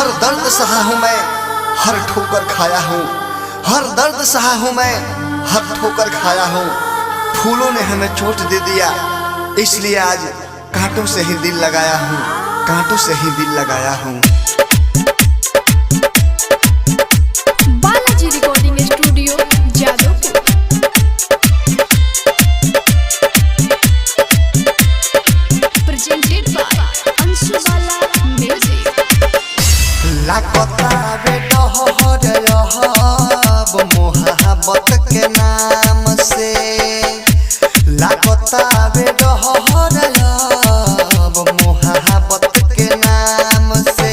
हर दर्द सहा हूँ मैं, हर ठोकर खाया हूँ। हर दर्द सहा हूँ मैं, हर ठोकर खाया हूँ। फूलों ने हमें चोट दे दिया, इसलिए आज कांटों से ही दिल लगाया हूँ, कांटों से ही दिल लगाया हूँ। Balaji recording studio Jadavpur. Presented by Anshubala music. लागता बे डहर रहब मोहब्बत के नाम से, लागता बे डहर रहब मोहब्बत के नाम से।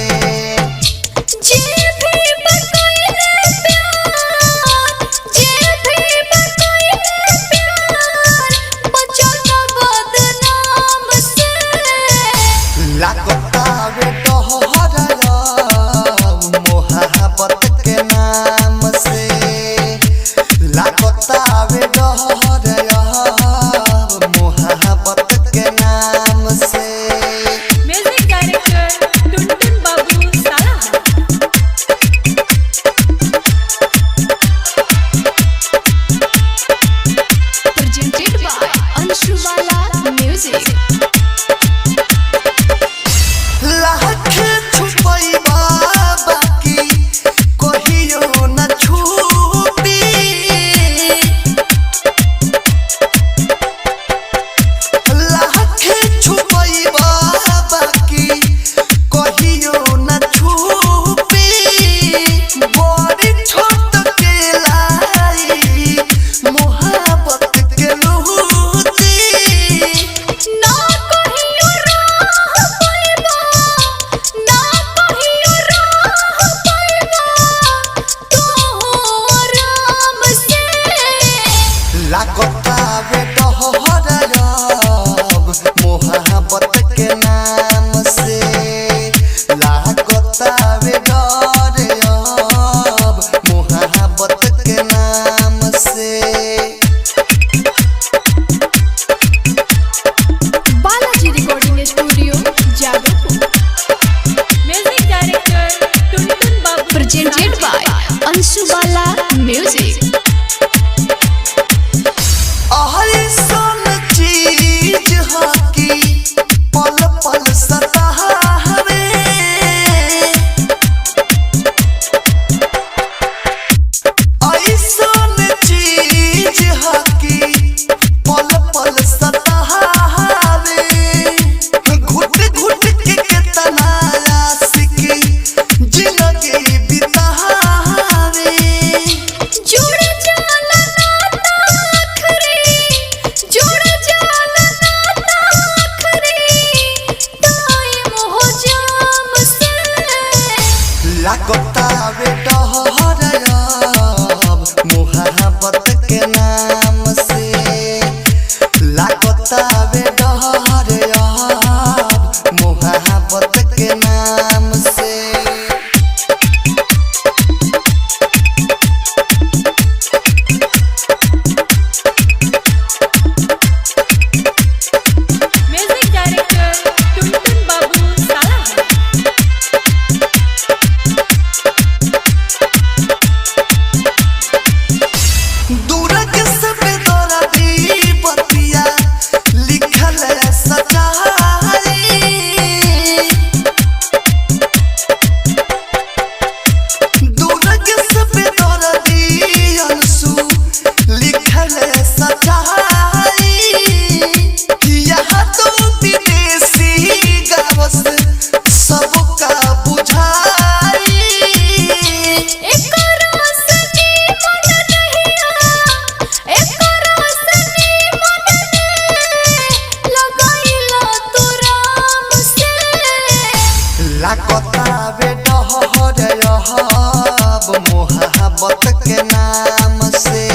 लागता बे डहर रहब मोहब्बत के नाम से, लागता बे डहर रहब मोहब्बत के नाम से। म्यूजिक डायरेक्टर टुनटुन बाबू साला। Presented by Anshubala music. लाख छुपैबा बाकी कहियो न छुपी, लाख छुपैबा बाकी कहियो न छुपी। बड़ी छोट के लाई मोहब्बत के लूटी, ना कहियो राह पाइबा, ना कहियो राह पाइबा तो राम से। लागता बे डहर रहब मोहब्बत के नाम से, लागता बे डहर रहब मोहब्बत के नाम से। Balaji recording studio Jadavpur. Music director Tuntun Babu. Presented by Anshubala music. अइसन चीज ह कि पल पल सतावे, अइसन चीज ह कि पल पल सतावे। घुट घुट के केतना आशिकी जिंदगी बितावे। जुड़ जाला नाता आखरी, जुड़ जाला नाता आखरी टाइम हो जाम से। लागता बे डहर रहब मोहब्बत के नाम से, लागता बे डहर रहब मोहब्बत के नाम से। म्यूजिक डायरेक्टर टुनटुन बाबू साला। दूरक से बेदर्दी बतिया लिखल सच्चाई, दूरक से बेदर्दी अंशु लिखल सच्चाई। यहाँ तो विदेशी गावस सबका बुझाई। एकरा सनी मन नहिया, एकरा सनी मन ने लगाइला तू राम से। लागता बे डहर रहब मोहब्बत के नाम से,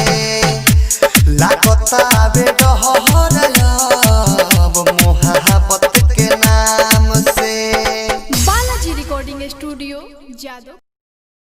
लागता बे